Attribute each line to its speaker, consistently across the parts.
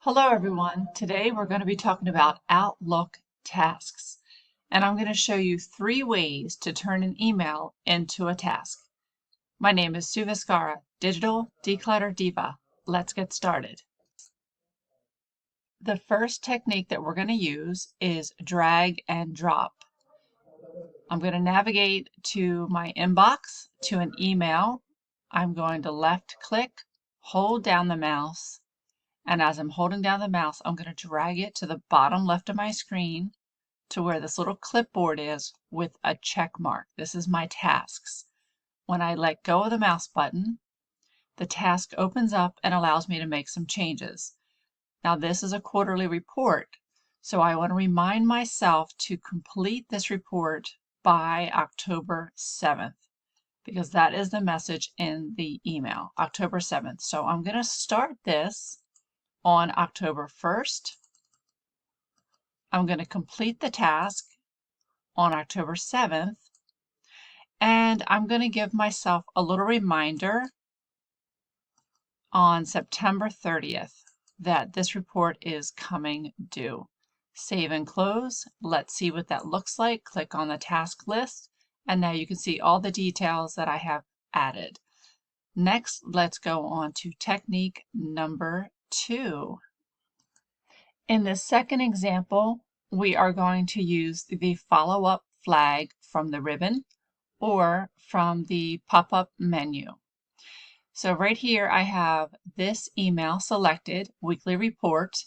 Speaker 1: Hello everyone. Today we're going to be talking about Outlook tasks. And I'm going to show you 3 ways to turn an email into a task. My name is Sue Viscara, Digital Declutter Diva. Let's get started. The first technique that we're going to use is drag and drop. I'm going to navigate to my inbox to an email. I'm going to left click, hold down the mouse, and as I'm holding down the mouse, I'm going to drag it to the bottom left of my screen to where this little clipboard is with a check mark. This is my tasks. When I let go of the mouse button, the task opens up and allows me to make some changes. Now this is a quarterly report, so I want to remind myself to complete this report by October 7th because that is the message in the email, October 7th. So I'm going to start this on October 1st. I'm going to complete the task on October 7th, and I'm going to give myself a little reminder on September 30th that this report is coming due. Save and close. Let's see what that looks like. Click on the task list, and now you can see all the details that I have added. Next, let's go on to technique number 2. In the second example, we are going to use the follow-up flag from the ribbon or from the pop-up menu. So right here I have this email selected, weekly report,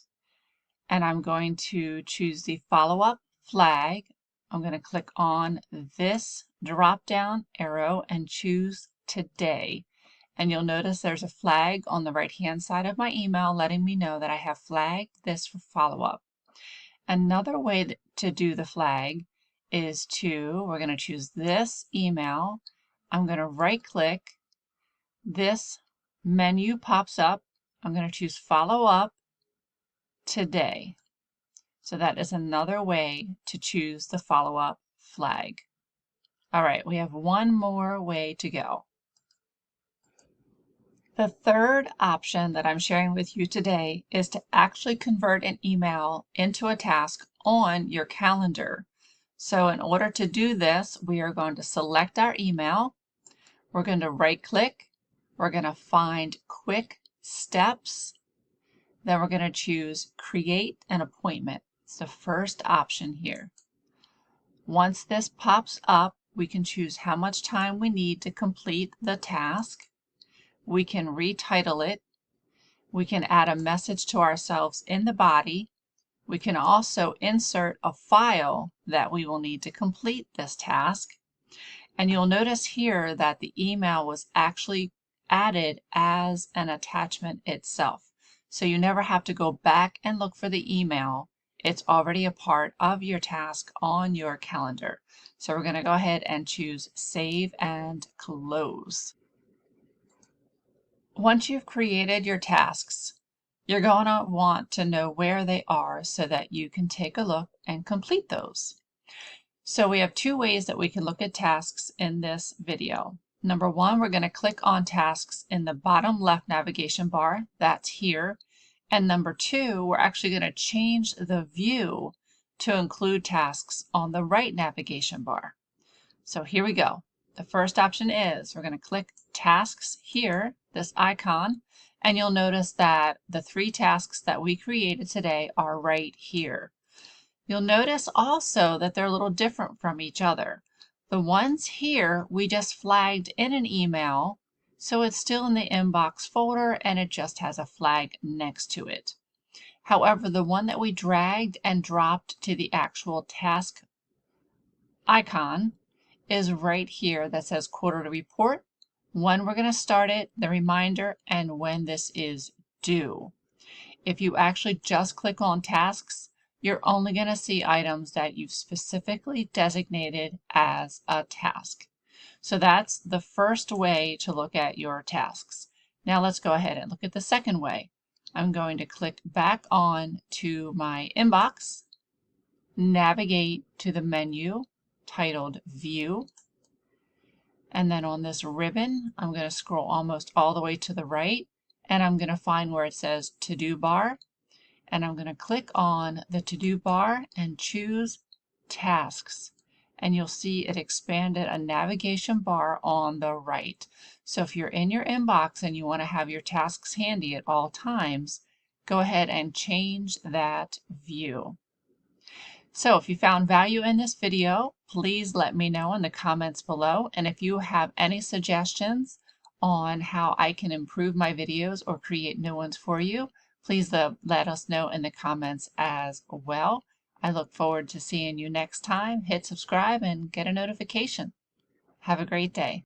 Speaker 1: and I'm going to choose the follow-up flag. I'm going to click on this drop-down arrow and choose today. And you'll notice there's a flag on the right-hand side of my email letting me know that I have flagged this for follow-up. Another way to do the flag is we're going to choose this email. I'm going to right-click. This menu pops up. I'm going to choose Follow-up Today. So that is another way to choose the follow-up flag. All right, we have one more way to go. The third option that I'm sharing with you today is to actually convert an email into a task on your calendar. So in order to do this, we are going to select our email. We're going to right-click. We're going to find Quick Steps. Then we're going to choose Create an Appointment. It's the first option here. Once this pops up, we can choose how much time we need to complete the task. We can retitle it. We can add a message to ourselves in the body. We can also insert a file that we will need to complete this task. And you'll notice here that the email was actually added as an attachment itself. So you never have to go back and look for the email. It's already a part of your task on your calendar. So we're going to go ahead and choose Save and Close. Once you've created your tasks, you're going to want to know where they are so that you can take a look and complete those. So we have 2 ways that we can look at tasks in this video. Number 1, we're going to click on tasks in the bottom left navigation bar. That's here. And number 2, we're actually going to change the view to include tasks on the right navigation bar. So here we go. The first option is we're going to click Tasks here, this icon, and you'll notice that the 3 tasks that we created today are right here. You'll notice also that they're a little different from each other. The ones here we just flagged in an email, so it's still in the inbox folder and it just has a flag next to it. However, the one that we dragged and dropped to the actual task icon is right here that says quarterly report, when we're going to start it, the reminder, and when this is due. If you actually just click on tasks, you're only going to see items that you've specifically designated as a task. So that's the first way to look at your tasks. Now let's go ahead and look at the second way. I'm going to click back on to my inbox, navigate to the menu titled View, and then on this ribbon, I'm going to scroll almost all the way to the right, and I'm going to find where it says To Do Bar, and I'm going to click on the to-do bar and choose Tasks. And you'll see it expanded a navigation bar on the right. So if you're in your inbox and you want to have your tasks handy at all times, go ahead and change that view. So if you found value in this video, please let me know in the comments below. And if you have any suggestions on how I can improve my videos or create new ones for you, please let us know in the comments as well. I look forward to seeing you next time. Hit subscribe and get a notification. Have a great day.